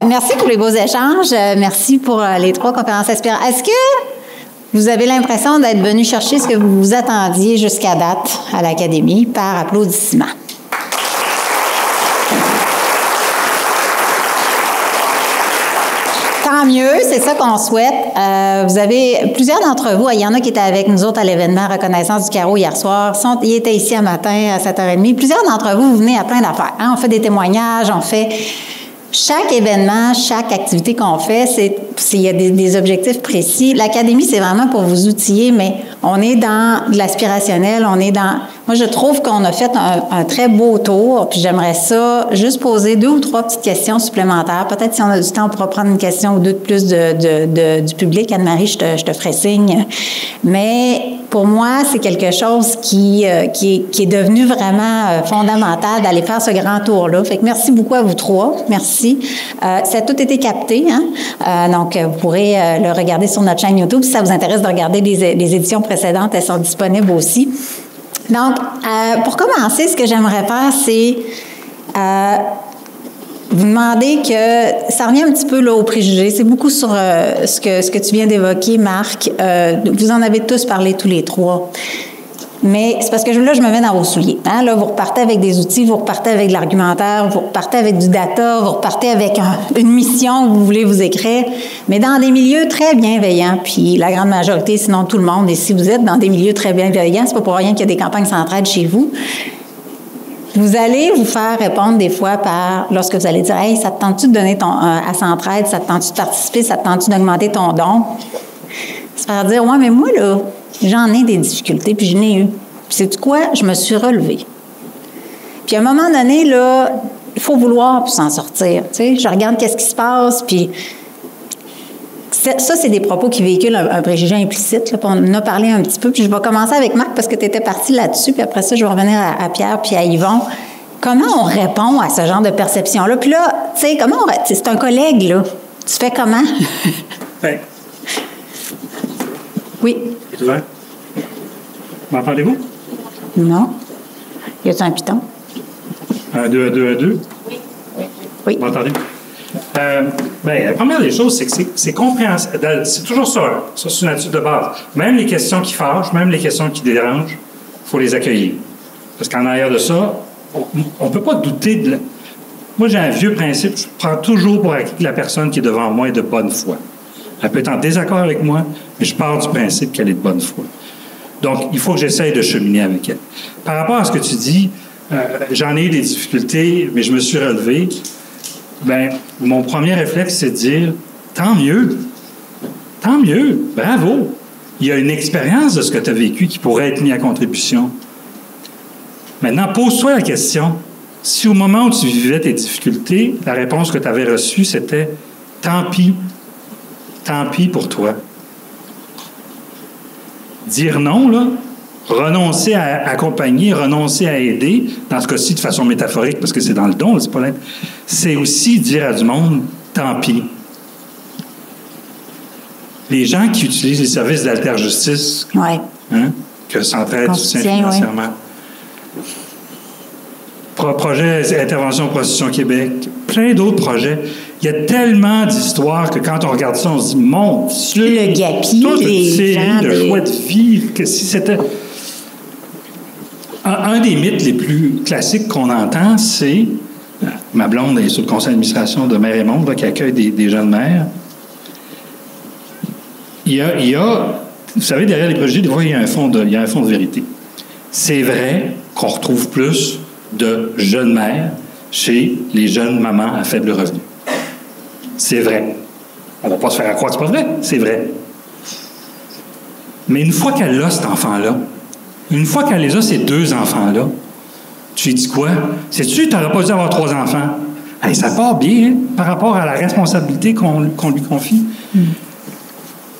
Merci pour les beaux échanges. Merci pour les 3 conférences inspirantes. Est-ce que vous avez l'impression d'être venu chercher ce que vous vous attendiez jusqu'à date à l'Académie par applaudissement? Tant mieux, c'est ça qu'on souhaite. Vous avez plusieurs d'entre vous, il y en a qui étaient avec nous autres à l'événement Reconnaissance du Carreau hier soir, ils étaient ici un matin à 7h30. Plusieurs d'entre vous, vous venez à plein d'affaires. Hein? On fait des témoignages, on fait... Chaque événement, chaque activité qu'on fait, il y a des objectifs précis. L'Académie, c'est vraiment pour vous outiller, mais on est dans de l'aspirationnel, on est dans... Moi, je trouve qu'on a fait un très beau tour, puis j'aimerais ça juste poser 2 ou 3 petites questions supplémentaires. Peut-être si on a du temps, on pourra prendre une question ou 2 de plus du public. Anne-Marie, je te ferai signe. Mais pour moi, c'est quelque chose qui est devenu vraiment fondamental d'aller faire ce grand tour-là. Fait que merci beaucoup à vous 3. Merci. Ça a tout été capté, hein? Donc, vous pourrez le regarder sur notre chaîne YouTube. Si ça vous intéresse de regarder les éditions précédentes, elles sont disponibles aussi. Donc, pour commencer, ce que j'aimerais faire, c'est vous demander que ça revient un petit peu là, aux préjugés. C'est beaucoup sur ce que tu viens d'évoquer, Marc. Vous en avez tous parlé, tous les 3. Mais c'est parce que là, je me mets dans vos souliers. Hein? Là, vous repartez avec des outils, vous repartez avec de l'argumentaire, vous repartez avec du data, vous repartez avec une mission que vous voulez vous écrire, mais dans des milieux très bienveillants. Puis la grande majorité, sinon tout le monde, et si vous êtes dans des milieux très bienveillants, c'est pas pour rien qu'il y a des campagnes centrales chez vous. Vous allez vous faire répondre des fois lorsque vous allez dire « Hey, ça te tente-tu de donner à Centraide? Ça te tente-tu de participer? Ça te tente-tu d'augmenter ton don? » Se faire dire « Ouais, mais moi, là, j'en ai des difficultés, puis je n'ai eu. Puis sais-tu quoi? Je me suis relevée. » Puis à un moment donné, là, il faut vouloir pour s'en sortir. Tu sais, je regarde qu'est-ce qui se passe, puis ça, c'est des propos qui véhiculent un préjugé implicite. Là, on en a parlé un petit peu. Puis je vais commencer avec Marc parce que tu étais parti là-dessus. Puis après ça, je vais revenir à Pierre puis à Yvon. Comment on répond à ce genre de perception-là? Puis là, tu sais, c'est un collègue, là. Tu fais comment? Ben. Oui. C'est ouvert? M'entendez-vous? Non. Y a-t-il un piton? 1, 2, 1, 2, 1, 2. Oui. Vous m'entendez? La première des choses, c'est que c'est compréhensible. C'est toujours ça. Ça, c'est une attitude de base. Même les questions qui fâchent, même les questions qui dérangent, il faut les accueillir. Parce qu'en arrière de ça, on ne peut pas douter de... Moi, j'ai un vieux principe. Je prends toujours pour acquis que la personne qui est devant moi est de bonne foi. Elle peut être en désaccord avec moi, mais je pars du principe qu'elle est de bonne foi. Donc, il faut que j'essaye de cheminer avec elle. Par rapport à ce que tu dis, j'en ai eu des difficultés, mais je me suis relevé. Bien, mon premier réflexe, c'est de dire « Tant mieux! Tant mieux! Bravo! Il y a une expérience de ce que tu as vécu qui pourrait être mise à contribution. » Maintenant, pose-toi la question. Si au moment où tu vivais tes difficultés, la réponse que tu avais reçue, c'était « Tant pis! Tant pis pour toi! » Dire non, là, renoncer à accompagner, renoncer à aider, dans ce cas-ci de façon métaphorique, parce que c'est dans le don, c'est pas l'être, c'est aussi dire à du monde, tant pis. Les gens qui utilisent les services d'Alterjustice, ouais. Hein, que Centraide soutient financièrement, projet Intervention Prostitution Québec, plein d'autres projets, il y a tellement d'histoires que quand on regarde ça, on se dit, mon Dieu, le gapi, toute une les série gens de joie de vivre, que si c'était... Un des mythes les plus classiques qu'on entend, c'est... Ma blonde est sur le conseil d'administration de Mère et Monde, là, qui accueille des jeunes mères. Il y a... Vous savez, derrière les préjugés, des fois, il y a un fond de vérité. C'est vrai qu'on retrouve plus de jeunes mères chez les jeunes mamans à faible revenu. C'est vrai. On ne va pas se faire croire que c'est pas vrai. C'est vrai. Mais une fois qu'elle a cet enfant-là, une fois qu'elle les a, ces 2 enfants-là, tu lui dis quoi? Sais-tu, tu n'aurais pas dû avoir 3 enfants. Hey, ça part bien, hein, par rapport à la responsabilité qu'on lui confie.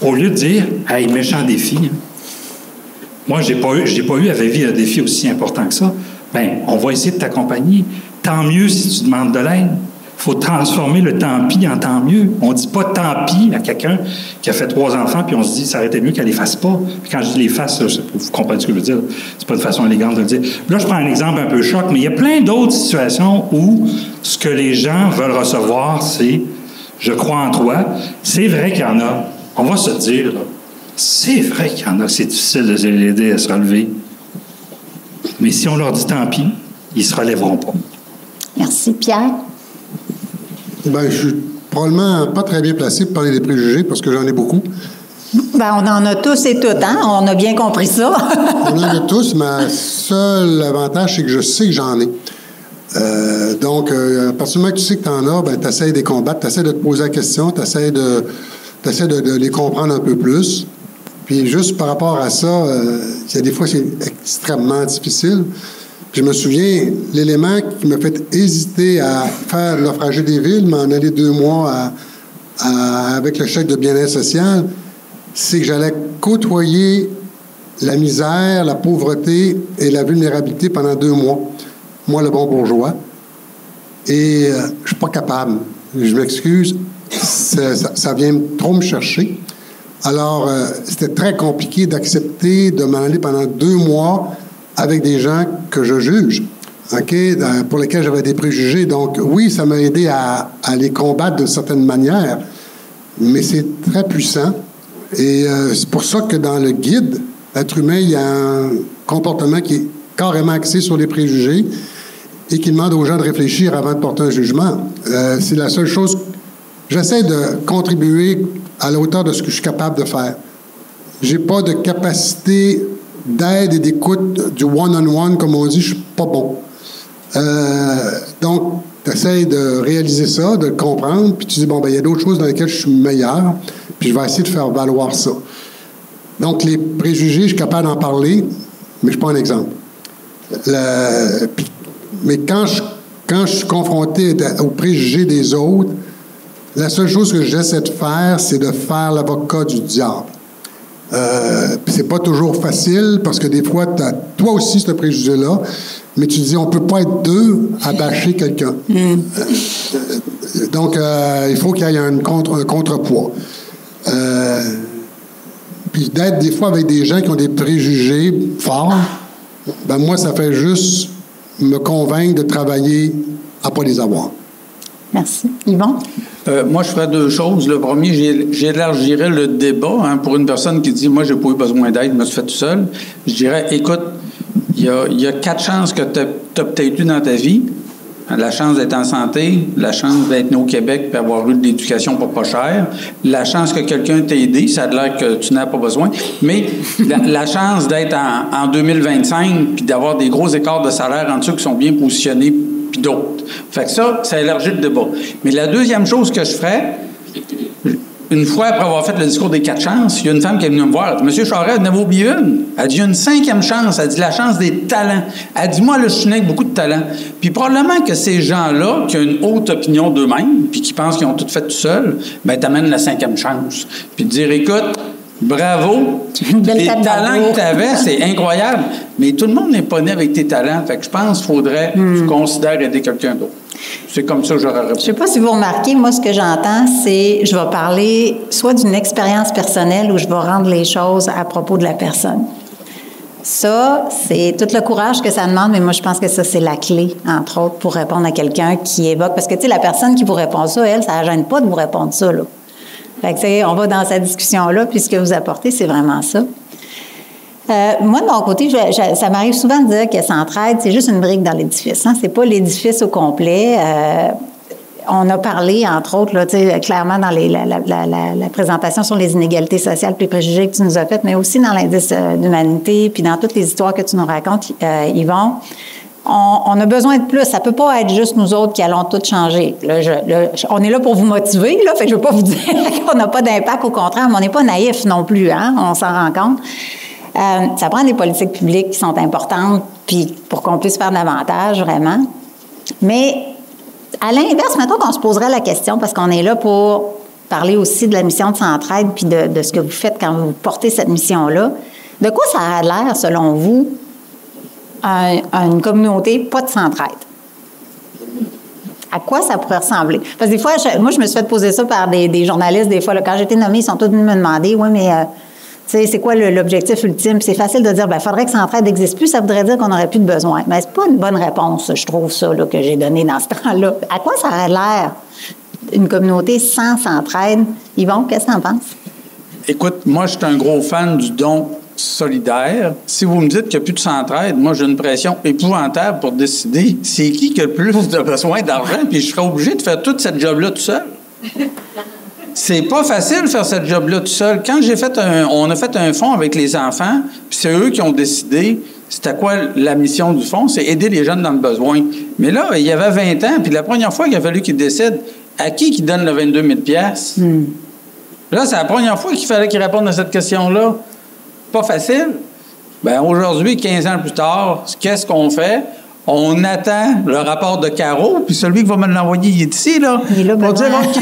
Au lieu de dire, hey, méchant défi. Hein. Moi, je n'ai pas eu à vivre un défi aussi important que ça. Bien, on va essayer de t'accompagner. Tant mieux si tu demandes de l'aide. Il faut transformer le tant pis en tant mieux. On ne dit pas tant pis à quelqu'un qui a fait 3 enfants, puis on se dit, ça aurait été mieux qu'elle les fasse pas. Puis quand je dis les fasse, vous comprenez ce que je veux dire. C'est pas une façon élégante de le dire. Là, je prends un exemple un peu choc, mais il y a plein d'autres situations où ce que les gens veulent recevoir, c'est je crois en toi. C'est vrai qu'il y en a. On va se dire, là, c'est vrai qu'il y en a, c'est difficile de les aider à se relever. Mais si on leur dit tant pis, ils ne se relèveront pas. Merci. Pierre? Bien, je suis probablement pas très bien placé pour parler des préjugés parce que j'en ai beaucoup. Bien, on en a tous et toutes, hein? On a bien compris ça. On en a tous, mais seul avantage, c'est que je sais que j'en ai. Donc, à partir du moment que tu sais que tu en as, ben, tu essaies de les combattre, tu essaies de te poser la question, tu essaies de les comprendre un peu plus. Puis juste par rapport à ça, il y a des fois, c'est extrêmement difficile. Je me souviens, l'élément qui m'a fait hésiter à faire le naufragé des villes, m'en aller 2 mois avec le chèque de bien-être social, c'est que j'allais côtoyer la misère, la pauvreté et la vulnérabilité pendant 2 mois. Moi, le bon bourgeois. Et je suis pas capable. Je m'excuse. Ça vient trop me chercher. Alors, c'était très compliqué d'accepter de m'en aller pendant 2 mois avec des gens que je juge, pour lesquels j'avais des préjugés. Donc, oui, ça m'a aidé à les combattre d'une certaine manière, mais c'est très puissant. Et c'est pour ça que dans le guide, l'être humain, il y a un comportement qui est carrément axé sur les préjugés et qui demande aux gens de réfléchir avant de porter un jugement. C'est la seule chose. J'essaie de contribuer à la hauteur de ce que je suis capable de faire. J'ai pas de capacité d'aide et d'écoute du one-on-one, comme on dit, je suis pas bon. Donc, tu essaies de réaliser ça, de le comprendre, puis tu dis, bon, ben il y a d'autres choses dans lesquelles je suis meilleur, puis je vais essayer de faire valoir ça. Donc, les préjugés, je suis capable d'en parler, mais je suis pas un exemple. Mais quand je suis confronté aux préjugés des autres, la seule chose que j'essaie de faire, c'est de faire l'avocat du diable. C'est pas toujours facile parce que des fois, tu as toi aussi ce préjugé-là, mais tu te dis, on peut pas être 2 à bâcher quelqu'un. Donc, il faut qu'il y ait un contrepoids. Puis d'être des fois avec des gens qui ont des préjugés forts, ben moi, ça fait juste me convaincre de travailler à pas les avoir. Merci. Yvon? Moi, je ferais 2 choses. Le premier, j'élargirais le débat. Pour une personne qui dit « Moi, j'ai pas eu besoin d'aide, je me suis fait tout seul », je dirais « Écoute, il y a 4 chances que tu as peut-être eu dans ta vie. La chance d'être en santé, la chance d'être né au Québec et avoir eu de l'éducation pour pas cher, la chance que quelqu'un t'ait aidé, ça a l'air que tu n'as pas besoin, mais la chance d'être en 2025 puis d'avoir des gros écarts de salaire entre ceux qui sont bien positionnés puis d'autres. Fait que ça élargit le débat. Mais la deuxième chose que je ferais, une fois après avoir fait le discours des 4 chances, il y a une femme qui est venue me voir. Elle dit, Monsieur Charest, vous en avez oublié une. Elle dit, il y a une 5e chance. Elle dit, la chance des talents. Elle dit, moi, là, je suis né avec beaucoup de talents. Puis probablement que ces gens-là, qui ont une haute opinion d'eux-mêmes, puis qui pensent qu'ils ont tout fait tout seuls, bien, t'amènent la 5e chance. Puis de dire, écoute, bravo, les talents que tu avais, c'est incroyable. Mais tout le monde n'est pas né avec tes talents. Fait que je pense qu'il faudrait que tu considères aider quelqu'un d'autre. C'est comme ça que j'aurais répondu. Je ne sais pas si vous remarquez, moi, ce que j'entends, c'est je vais parler soit d'une expérience personnelle ou je vais rendre les choses à propos de la personne. Ça, c'est tout le courage que ça demande, mais moi, je pense que ça, c'est la clé, entre autres, pour répondre à quelqu'un qui évoque. Parce que, tu sais, la personne qui vous répond ça, elle, ça ne gêne pas de vous répondre ça, là. Fait que, tu sais, on va dans cette discussion-là, puis ce que vous apportez, c'est vraiment ça. Moi, de mon côté, ça m'arrive souvent de dire que Centraide, c'est juste une brique dans l'édifice. Hein? C'est pas l'édifice au complet. On a parlé, entre autres, là, clairement dans la présentation sur les inégalités sociales et les préjugés que tu nous as faites, mais aussi dans l'indice d'humanité, puis dans toutes les histoires que tu nous racontes, Yvon. On a besoin de plus. Ça peut pas être juste nous autres qui allons tout changer. Là, on est là pour vous motiver, là, fait que je veux pas vous dire qu'on n'a pas d'impact, au contraire, mais on n'est pas naïf non plus, hein? On s'en rend compte. Ça prend des politiques publiques qui sont importantes, puis pour qu'on puisse faire davantage, vraiment. Mais à l'inverse, mettons qu'on se poserait la question, parce qu'on est là pour parler aussi de la mission de Centraide, puis de ce que vous faites quand vous portez cette mission-là. De quoi ça a l'air, selon vous, à une communauté pas de Centraide? À quoi ça pourrait ressembler? Parce que des fois, moi, je me suis fait poser ça par des journalistes, des fois. Là, quand j'ai été nommée, ils sont tous venus me demander, oui, mais tu sais, c'est quoi l'objectif ultime? Puis c'est facile de dire, bien, il faudrait que Centraide n'existe plus, ça voudrait dire qu'on n'aurait plus de besoin. Mais c'est pas une bonne réponse, je trouve, ça, là, que j'ai donné dans ce temps-là. À quoi ça aurait l'air? une communauté sans centraide. Yvon, qu'est-ce que tu en penses? Écoute, moi, je suis un gros fan du don solidaire. Si vous me dites qu'il n'y a plus de centraide, moi, j'ai une pression épouvantable pour décider c'est qui a le plus de besoin d'argent, puis je serais obligé de faire toute cette job-là tout seul. C'est pas facile de faire cette job-là tout seul. Quand on a fait un fonds avec les enfants, puis c'est eux qui ont décidé c'était quoi la mission du fonds, c'est aider les jeunes dans le besoin. Mais là, il y avait 20 ans, puis la première fois qu'il a fallu qu'ils décident à qui donne le 22 000 $. Là, c'est la première fois qu'il fallait qu'ils répondent à cette question-là. Pas facile. Bien, aujourd'hui, 15 ans plus tard, qu'est-ce qu'on fait? On attend le rapport de Caro, puis celui qui va me l'envoyer, il est ici, là. Il est là, pour dire, Benoît. OK,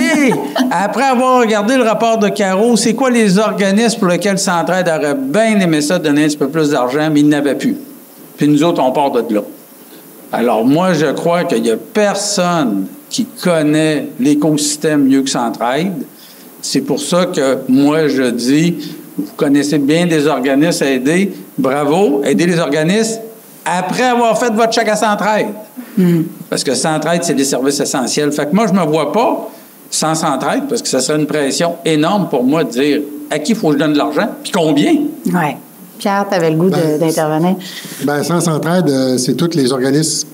après avoir regardé le rapport de Caro, c'est quoi les organismes pour lesquels Centraide aurait bien aimé ça donner un petit peu plus d'argent, mais ils n'avaient plus. Puis nous autres, on part de là. Alors, moi, je crois qu'il n'y a personne qui connaît l'écosystème mieux que Centraide. C'est pour ça que moi, je dis, vous connaissez bien des organismes à aider. Bravo, aidez les organismes après avoir fait votre chèque à Centraide. Parce que Centraide, c'est des services essentiels. Fait que moi, je ne me vois pas sans Centraide, parce que ça serait une pression énorme pour moi de dire à qui il faut que je donne de l'argent, puis combien. Oui. Pierre, tu avais le goût d'intervenir. Bien, sans Centraide, c'est tous les organismes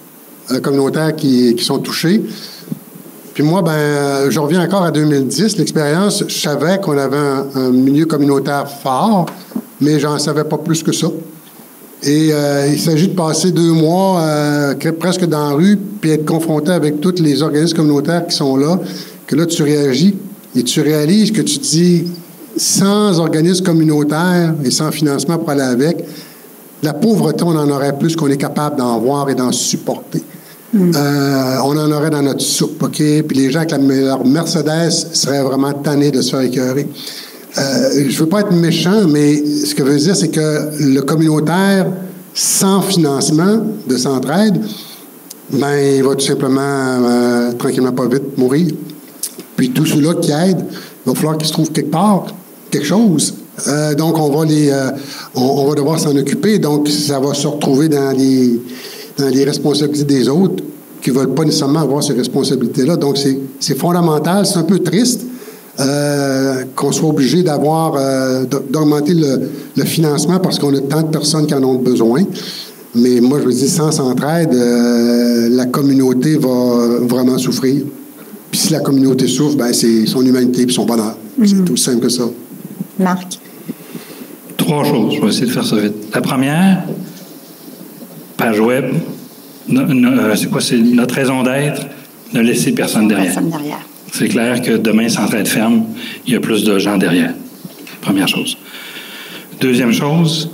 communautaires qui sont touchés. Puis moi, ben, je reviens encore à 2010. L'expérience, je savais qu'on avait un milieu communautaire fort, mais j'en savais pas plus que ça. Et il s'agit de passer 2 mois presque dans la rue, puis être confronté avec tous les organismes communautaires qui sont là, que là, tu réagis et tu réalises que tu dis, sans organismes communautaires et sans financement pour aller avec, la pauvreté, on en aurait plus qu'on est capable d'en voir et d'en supporter. On en aurait dans notre soupe, OK? Puis les gens avec leur Mercedes seraient vraiment tannés de se faire écœurer. Je veux pas être méchant, mais ce que je veux dire, c'est que le communautaire, sans financement de Centraide, ben, il va tout simplement, tranquillement pas vite, mourir. Puis tous ceux-là qui aident, il va falloir qu'ils se trouvent quelque part, quelque chose. Donc, on va devoir s'en occuper. Donc, ça va se retrouver dans les responsabilités des autres qui ne veulent pas nécessairement avoir ces responsabilités-là. Donc, c'est fondamental. C'est un peu triste qu'on soit obligé d'augmenter le financement parce qu'on a tant de personnes qui en ont besoin. Mais moi, je veux dire, sans Centraide, la communauté va vraiment souffrir. Puis si la communauté souffre, ben, c'est son humanité et son bonheur. C'est tout simple que ça. Marc? 3 choses. Je vais essayer de faire ça vite. La première, page web, c'est quoi? C'est notre raison d'être, ne laisser personne derrière. Personne derrière. C'est clair que demain, Centraide ferme, il y a plus de gens derrière. Première chose. Deuxième chose,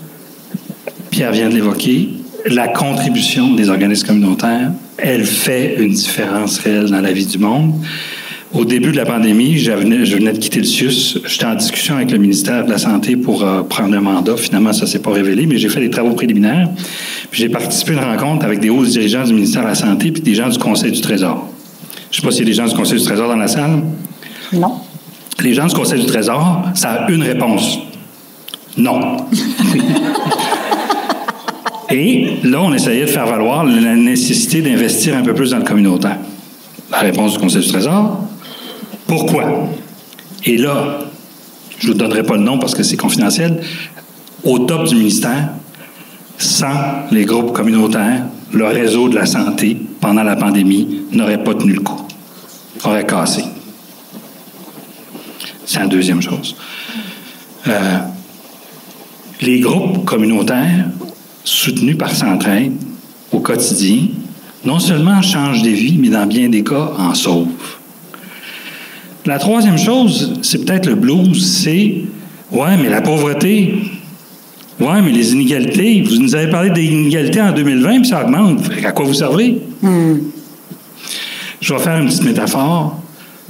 Pierre vient de l'évoquer, la contribution des organismes communautaires, elle fait une différence réelle dans la vie du monde. Au début de la pandémie, je venais de quitter le CIUS. J'étais en discussion avec le ministère de la Santé pour prendre un mandat. Finalement, ça ne s'est pas révélé, mais j'ai fait des travaux préliminaires. Puis j'ai participé à une rencontre avec des hauts dirigeants du ministère de la Santé puis des gens du Conseil du Trésor. Je ne sais pas s'il y a des gens du Conseil du Trésor dans la salle. Non. Les gens du Conseil du Trésor, ça a une réponse. Non. Et là, on essayait de faire valoir la nécessité d'investir un peu plus dans le communautaire. La réponse du Conseil du Trésor, pourquoi? Et là, je ne vous donnerai pas le nom parce que c'est confidentiel, au top du ministère, sans les groupes communautaires, le réseau de la santé, pendant la pandémie, n'aurait pas tenu le coup. Aurait cassé. C'est la deuxième chose. Les groupes communautaires soutenus par Centraide au quotidien, non seulement changent des vies, mais dans bien des cas, en sauvent. La troisième chose, c'est peut-être le blues, c'est « Ouais, mais la pauvreté, ouais, mais les inégalités, vous nous avez parlé des inégalités en 2020, puis ça augmente. À quoi vous servez? Je vais faire une petite métaphore,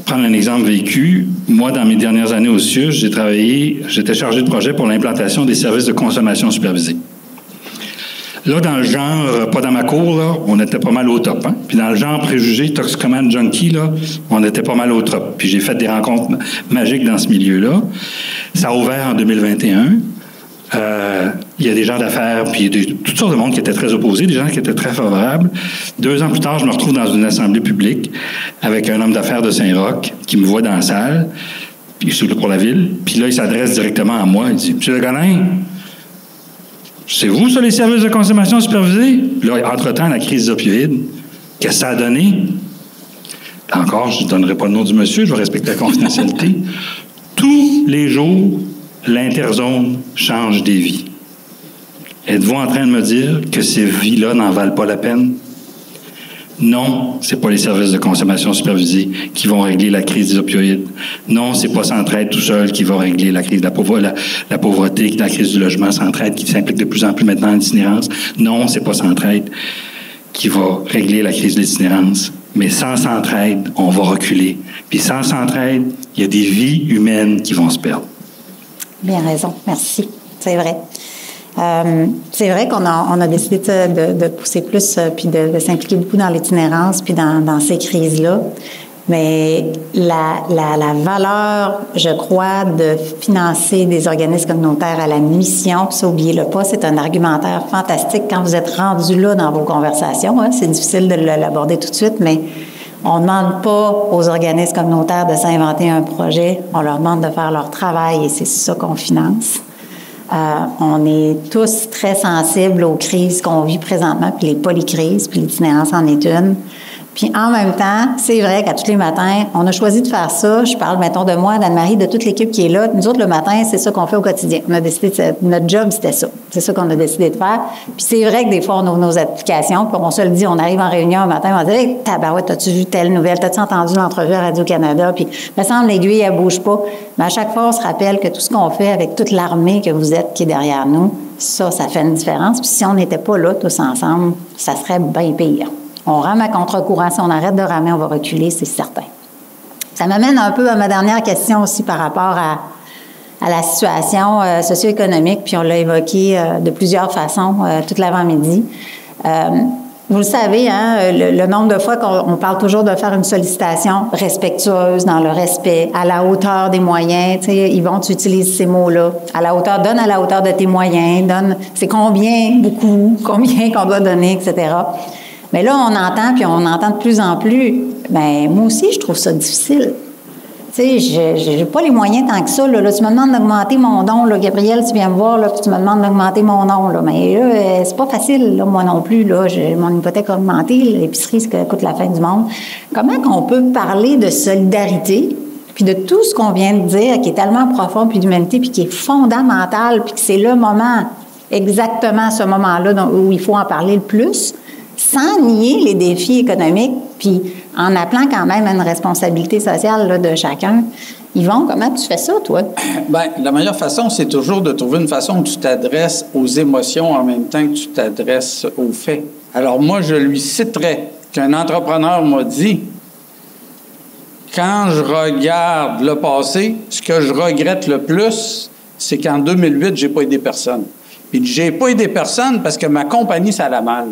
prendre un exemple vécu. Moi, dans mes dernières années au CIUS, j'étais chargé de projet pour l'implantation des services de consommation supervisée. Là, dans le genre, pas dans ma cour, là, on était pas mal au top. Hein? Puis dans le genre préjugé, toxicomane, junkie, là, on était pas mal au top. Puis j'ai fait des rencontres magiques dans ce milieu-là. Ça a ouvert en 2021. il y a des gens d'affaires, puis il y a toutes sortes de monde qui étaient très opposés, des gens qui étaient très favorables. 2 ans plus tard, je me retrouve dans une assemblée publique avec un homme d'affaires de Saint-Roch qui me voit dans la salle, puis je suis là pour la ville, puis là, il s'adresse directement à moi. Il dit « Monsieur Le Gonin, c'est vous, ça, les services de consommation supervisés? » Là, entre-temps, la crise opioïde, qu'est-ce que ça a donné? Là encore, je ne donnerai pas le nom du monsieur, je vais respecter la confidentialité. Tous les jours, l'Interzone change des vies. Êtes-vous en train de me dire que ces vies-là n'en valent pas la peine? Non, c'est pas les services de consommation supervisés qui vont régler la crise des opioïdes. Non, c'est pas Centraide tout seul qui va régler la crise de la pauvreté, la crise du logement. Centraide qui s'implique de plus en plus maintenant en itinérance. Non, c'est pas Centraide qui va régler la crise de l'itinérance. Mais sans Centraide, on va reculer. Puis sans Centraide, il y a des vies humaines qui vont se perdre. Bien raison, merci. C'est vrai. C'est vrai qu'on a décidé de pousser plus puis de s'impliquer beaucoup dans l'itinérance puis dans ces crises-là. Mais la valeur, je crois, de financer des organismes communautaires à la mission, ça, oubliez-le pas, c'est un argumentaire fantastique quand vous êtes rendu là dans vos conversations. Hein, c'est difficile de l'aborder tout de suite, mais on ne demande pas aux organismes communautaires de s'inventer un projet, on leur demande de faire leur travail et c'est ça qu'on finance. On est tous très sensibles aux crises qu'on vit présentement, puis les polycrises, puis l'itinérance en est une. Puis en même temps, c'est vrai qu'à tous les matins, on a choisi de faire ça. Je parle, mettons, de moi, d'Anne-Marie, de toute l'équipe qui est là. Nous autres, le matin, c'est ça qu'on fait au quotidien. On a décidé, notre job, c'était ça. C'est ça qu'on a décidé de faire. Puis c'est vrai que des fois, on ouvre nos applications, puis on se le dit, on arrive en réunion un matin, on va dire, hey, tabarouette, as-tu vu telle nouvelle? T'as-tu entendu l'entrevue à Radio-Canada? Puis, il me semble, l'aiguille, elle bouge pas. Mais à chaque fois, on se rappelle que tout ce qu'on fait avec toute l'armée que vous êtes qui est derrière nous, ça fait une différence. Puis si on n'était pas là, tous ensemble, ça serait bien pire. On rame à contre-courant. Si on arrête de ramer, on va reculer, c'est certain. Ça m'amène un peu à ma dernière question aussi par rapport à la situation socio-économique, puis on l'a évoqué de plusieurs façons toute l'avant-midi. Vous le savez, hein, le nombre de fois qu'on parle toujours de faire une sollicitation respectueuse, dans le respect, à la hauteur des moyens. Tu sais, Yvon, tu utilises ces mots-là. À la hauteur, donne à la hauteur de tes moyens, donne, c'est combien, beaucoup, combien qu'on doit donner, etc. Mais là, on entend, puis on entend de plus en plus. Bien, moi aussi, je trouve ça difficile. Tu sais, j'ai pas les moyens tant que ça. Là, tu me demandes d'augmenter mon don. Là, Gabriel, tu viens me voir, là, puis tu me demandes d'augmenter mon don. Là. Mais là, c'est pas facile, là, moi non plus. Là, j'ai mon hypothèque a augmenté. L'épicerie, ça coûte la fin du monde. Comment qu'on peut parler de solidarité, puis de tout ce qu'on vient de dire, qui est tellement profond, puis d'humanité, puis qui est fondamental, puis que c'est le moment, exactement ce moment-là où il faut en parler le plus, sans nier les défis économiques, puis en appelant quand même à une responsabilité sociale là, de chacun. Yvon, comment tu fais ça, toi? Bien, la meilleure façon, c'est toujours de trouver une façon où tu t'adresses aux émotions en même temps que tu t'adresses aux faits. Alors moi, je lui citerai qu'un entrepreneur m'a dit, quand je regarde le passé, ce que je regrette le plus, c'est qu'en 2008, j'ai pas aidé personne. Puis j'ai pas aidé personne parce que ma compagnie, ça allait mal.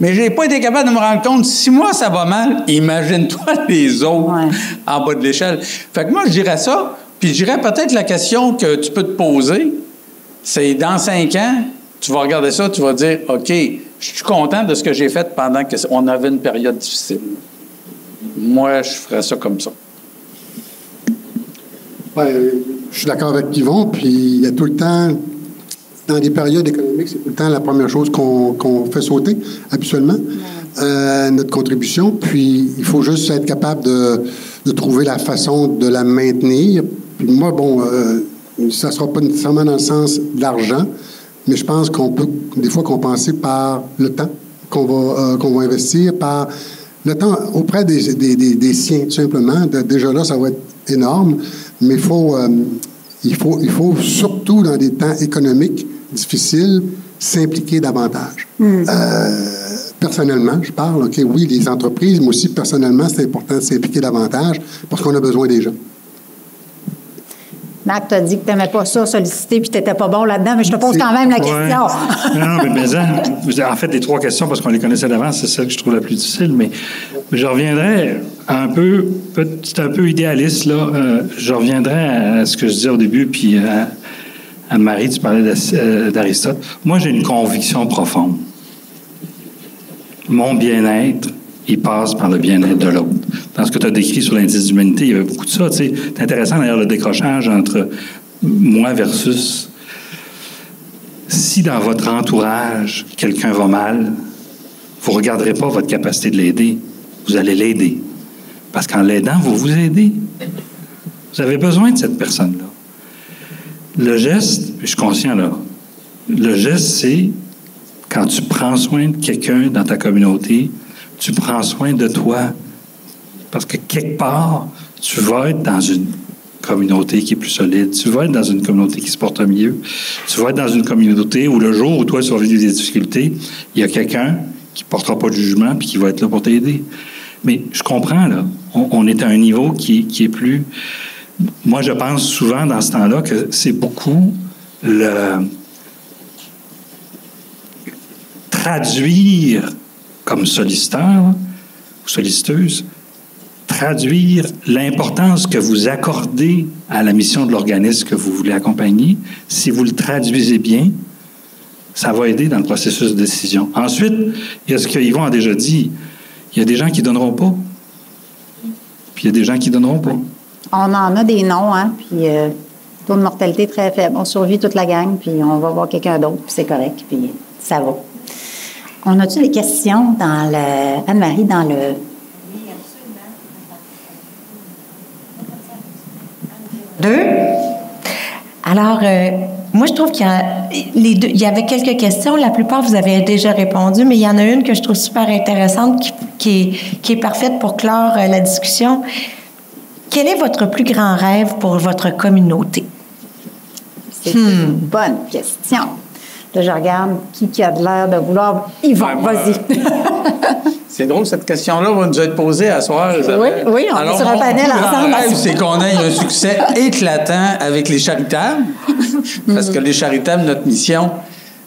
Mais je n'ai pas été capable de me rendre compte, si moi, ça va mal, imagine-toi les autres en bas de l'échelle. Fait que moi, je dirais ça, puis je dirais peut-être la question que tu peux te poser, c'est dans 5 ans, tu vas regarder ça, tu vas dire, OK, je suis content de ce que j'ai fait pendant qu'on avait une période difficile. Moi, je ferais ça comme ça. Ouais, je suis d'accord avec Yvon, puis il y a tout le temps... Dans des périodes économiques, c'est tout le temps la première chose qu'on fait sauter, habituellement, notre contribution. Puis, il faut juste être capable de trouver la façon de la maintenir. Puis moi, bon, ça ne sera pas nécessairement dans le sens de l'argent, mais je pense qu'on peut, des fois, compenser par le temps qu'on va investir, par le temps auprès des siens, tout simplement. Déjà là, ça va être énorme, mais il faut surtout, dans des temps économiques difficiles, s'impliquer davantage. Personnellement, je parle, OK, oui, les entreprises, mais aussi personnellement, c'est important de s'impliquer davantage parce qu'on a besoin des gens. Marc, tu as dit que tu n'aimais pas ça, solliciter, puis tu n'étais pas bon là-dedans, mais je te pose quand même la question. Non, mais en fait, les 3 questions, parce qu'on les connaissait d'avance, c'est celle que je trouve la plus difficile, mais je reviendrai c'est un peu idéaliste, là. Je reviendrai à ce que je disais au début, puis Anne-Marie, tu parlais d'Aristote. Moi, j'ai une conviction profonde. Mon bien-être, il passe par le bien-être de l'autre. Dans ce que tu as décrit sur l'indice d'humanité, il y avait beaucoup de ça. C'est intéressant d'ailleurs le décrochage entre moi versus si dans votre entourage, quelqu'un va mal, vous ne regarderez pas votre capacité de l'aider. Vous allez l'aider. Parce qu'en l'aidant, vous vous aidez. Vous avez besoin de cette personne-là. Le geste, je suis conscient là, le geste, c'est quand tu prends soin de quelqu'un dans ta communauté, tu prends soin de toi. Parce que quelque part, tu vas être dans une communauté qui est plus solide. Tu vas être dans une communauté qui se porte mieux. Tu vas être dans une communauté où le jour où toi, tu vas vivre des difficultés, il y a quelqu'un qui ne portera pas de jugement puis qui va être là pour t'aider. Mais je comprends, là. On est à un niveau qui est plus... Moi, je pense souvent dans ce temps-là que c'est beaucoup le... traduire comme solliciteur ou solliciteuse, traduire l'importance que vous accordez à la mission de l'organisme que vous voulez accompagner. Si vous le traduisez bien, ça va aider dans le processus de décision. Ensuite, il y a ce qu'Yvon a déjà dit. Il y a des gens qui ne donneront pas. Puis il y a des gens qui ne donneront pas. On en a des noms, hein, puis taux de mortalité très faible. On survit toute la gang, puis on va voir quelqu'un d'autre, puis c'est correct, puis ça va. On a-tu des questions dans le... Anne-Marie, dans le... Oui, absolument. 2. Alors, moi, je trouve qu'il y a les deux. Il y avait quelques questions. La plupart, vous avez déjà répondu, mais il y en a une que je trouve super intéressante qui est parfaite pour clore la discussion. Quel est votre plus grand rêve pour votre communauté? C'est une bonne question. Là, je regarde qui a de l'air de vouloir... Yvon, vas-y. C'est drôle, cette question-là va nous être posée à soir. Oui, on est sur un panel ensemble. Le rêve, c'est qu'on ait un succès éclatant avec les charitables. Parce que les charitables, notre mission,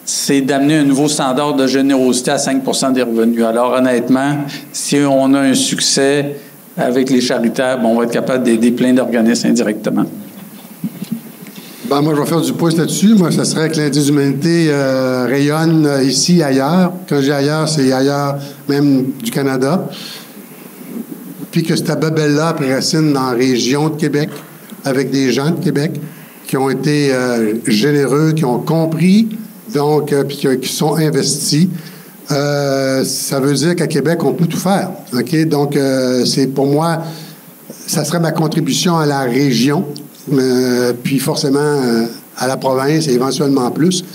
c'est d'amener un nouveau standard de générosité à 5 % des revenus. Alors, honnêtement, si on a un succès avec les charitables, on va être capable d'aider plein d'organismes indirectement. Ben, moi, je vais faire du pouce là-dessus. Moi, ça serait que l'indice d'humanité rayonne ici, ailleurs. Quand je dis ailleurs, c'est ailleurs même du Canada. Puis que cette babelle-là racine dans la région de Québec, avec des gens de Québec qui ont été généreux, qui ont compris, donc, puis qui sont investis. Ça veut dire qu'à Québec, on peut tout faire. OK? Donc, c'est pour moi, ça serait ma contribution à la région. Puis forcément à la province et éventuellement plus.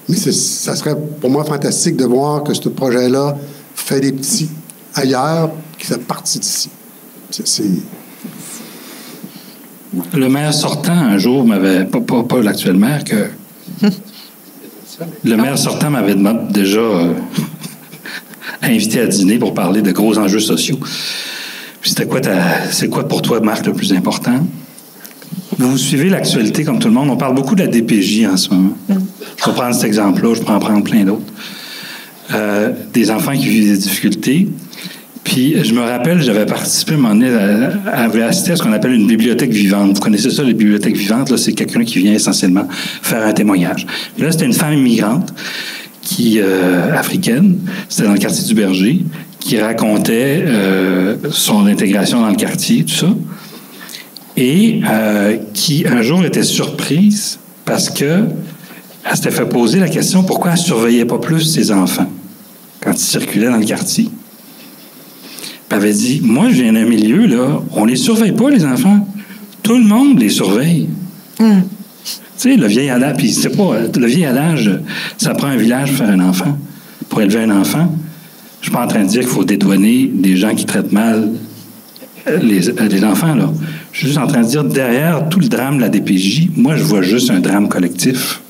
Mais ça serait pour moi fantastique de voir que ce projet-là fait des petits ailleurs, qui fait partie d'ici. Le maire sortant, un jour, m'avait... Pas l'actuel maire, que... Le maire sortant m'avait déjà invité à dîner pour parler de gros enjeux sociaux. Puis c'est quoi pour toi, Marc, le plus important? Vous suivez l'actualité comme tout le monde. On parle beaucoup de la DPJ en ce moment. Je vais prendre cet exemple-là, je peux en prendre plein d'autres. Des enfants qui vivent des difficultés. Puis, je me rappelle, j'avais participé à un moment donné à assister à ce qu'on appelle une bibliothèque vivante. Vous connaissez ça, les bibliothèques vivantes? Là, c'est quelqu'un qui vient essentiellement faire un témoignage. Puis là, c'était une femme immigrante, africaine, c'était dans le quartier du Berger, qui racontait son intégration dans le quartier, tout ça. Et qui, un jour, était surprise parce que elle s'était fait poser la question pourquoi elle ne surveillait pas plus ses enfants quand ils circulaient dans le quartier. Puis elle avait dit, moi, je viens d'un milieu, là, on les surveille pas, les enfants. Tout le monde les surveille. Tu sais, le vieil adage, puis c'est pas... Le vieil adage, ça prend un village pour faire un enfant, pour élever un enfant. Je suis pas en train de dire qu'il faut dédouaner des gens qui traitent mal les enfants, là. Je suis juste en train de dire, derrière tout le drame de la DPJ, moi, je vois juste un drame collectif.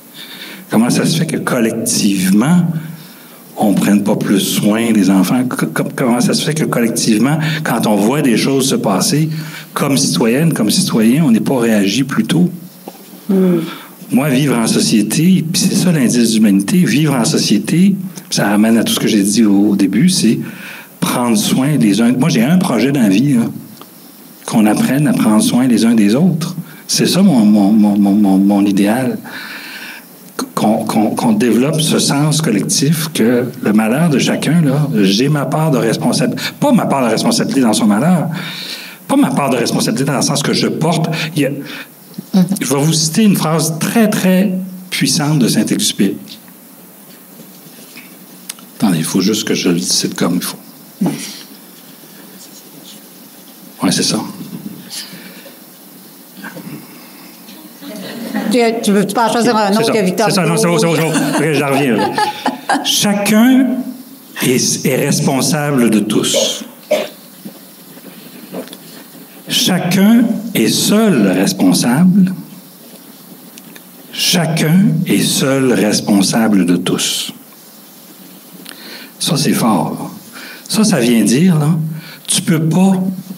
Comment ça se fait que, collectivement, on ne prenne pas plus soin des enfants? Comment ça se fait que, collectivement, quand on voit des choses se passer, comme citoyenne, comme citoyen, on n'est pas réagi plus tôt? Moi, vivre en société, puis c'est ça l'indice d'humanité, vivre en société, ça ramène à tout ce que j'ai dit au début, c'est prendre soin des uns. Moi, j'ai un projet dans la vie, là, qu'on apprenne à prendre soin les uns des autres. C'est ça mon idéal. qu'on développe ce sens collectif que le malheur de chacun, là, j'ai ma part de responsabilité. Pas ma part de responsabilité dans son malheur, pas ma part de responsabilité dans le sens que je porte. Je vais vous citer une phrase très, très puissante de Saint-Exupéry. Attendez, il faut juste que je le cite comme il faut. Oui, c'est ça. Tu peux en choisir un autre que Victor Hugo? C'est ça, non, c'est bon. Okay, j'en reviens. Là. Chacun est responsable de tous. Chacun est seul responsable. Chacun est seul responsable de tous. Ça, c'est fort. Là. Ça vient dire, là, tu peux pas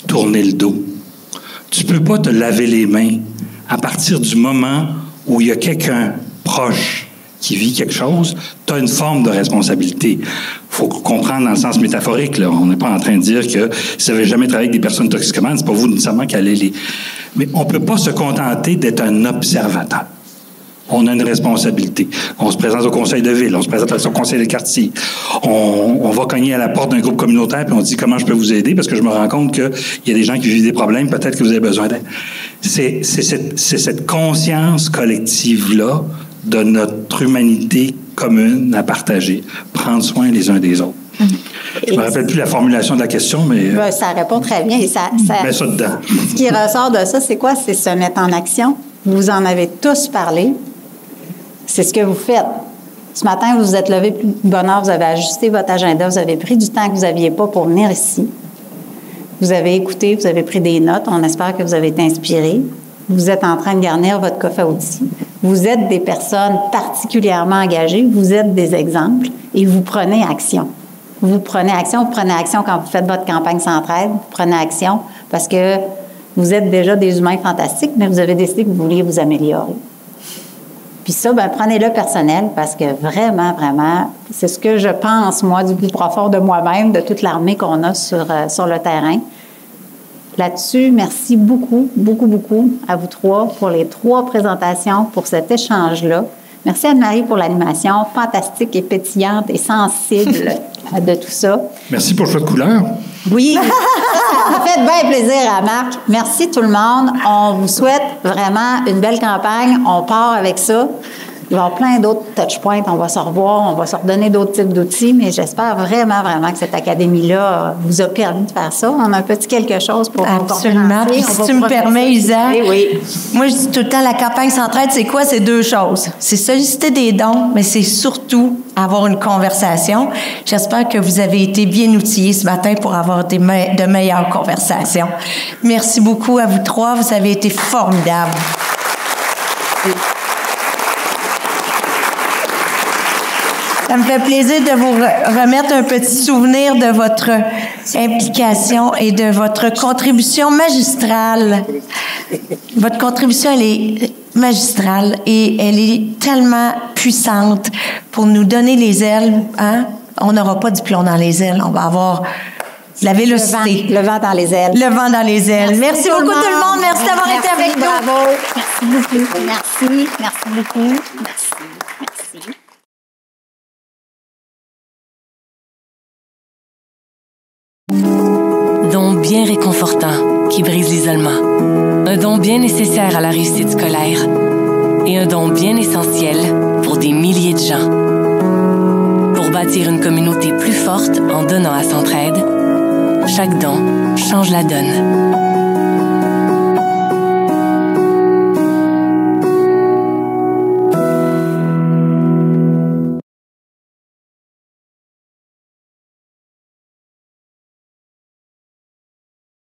tourner le dos. Tu peux pas te laver les mains à partir du moment où il y a quelqu'un proche qui vit quelque chose, tu as une forme de responsabilité. Il faut comprendre dans le sens métaphorique. Là. On n'est pas en train de dire que si vous n'avez jamais travaillé avec des personnes toxicomanes, c'est pas vous nécessairement qui allez les... Mais on ne peut pas se contenter d'être un observateur. On a une responsabilité. On se présente au conseil de ville, on se présente au conseil de quartier. On va cogner à la porte d'un groupe communautaire puis on dit comment je peux vous aider parce que je me rends compte qu'il y a des gens qui vivent des problèmes, peut-être que vous avez besoin d'aide. C'est cette conscience collective-là de notre humanité commune à partager, prendre soin les uns des autres. Je ne me rappelle plus la formulation de la question, mais... ça répond très bien. Mets ça dedans. Ce qui ressort de ça, c'est quoi? C'est se mettre en action. Vous en avez tous parlé. C'est ce que vous faites. Ce matin, vous vous êtes levé plus de bonne heure, vous avez ajusté votre agenda, vous avez pris du temps que vous n'aviez pas pour venir ici. Vous avez écouté, vous avez pris des notes. On espère que vous avez été inspirés. Vous êtes en train de garnir votre coffre à outils. Vous êtes des personnes particulièrement engagées. Vous êtes des exemples et vous prenez action. Vous prenez action quand vous faites votre campagne Centraide. Vous prenez action parce que vous êtes déjà des humains fantastiques, mais vous avez décidé que vous vouliez vous améliorer. Puis ça, prenez-le personnel parce que vraiment, vraiment, c'est ce que je pense, moi, du plus profond de moi-même, de toute l'armée qu'on a sur le terrain. Là-dessus, merci beaucoup, beaucoup, beaucoup à vous trois pour les 3 présentations, pour cet échange-là. Merci Anne-Marie pour l'animation fantastique et pétillante et sensible de tout ça. Merci pour le choix de couleur. Oui, ça fait bien plaisir à Marc. Merci tout le monde. On vous souhaite vraiment une belle campagne. On part avec ça. Il va y avoir plein d'autres touchpoints. On va se revoir, on va se redonner d'autres types d'outils, mais j'espère vraiment, vraiment que cette académie-là vous a permis de faire ça. On a un petit quelque chose pour vous Absolument. Puis si tu me permets, Isa, oui. Moi, je dis tout le temps, la campagne Centraide, c'est quoi? C'est 2 choses. C'est solliciter des dons, mais c'est surtout avoir une conversation. J'espère que vous avez été bien outillés ce matin pour avoir de meilleures conversations. Merci beaucoup à vous 3. Vous avez été formidables. Ça me fait plaisir de vous remettre un petit souvenir de votre implication et de votre contribution magistrale. Votre contribution, elle est magistrale et elle est tellement puissante pour nous donner les ailes. Hein? On n'aura pas du plomb dans les ailes, on va avoir la vélocité. Le vent dans les ailes. Le vent dans les ailes. Merci beaucoup tout le monde. Merci d'avoir été avec nous. Bravo. Merci beaucoup. Merci. Merci beaucoup. Merci. Merci. Don bien réconfortant qui brise l'isolement. Un don bien nécessaire à la réussite scolaire. Et un don bien essentiel pour des milliers de gens. Pour bâtir une communauté plus forte en donnant à Centraide, chaque don change la donne.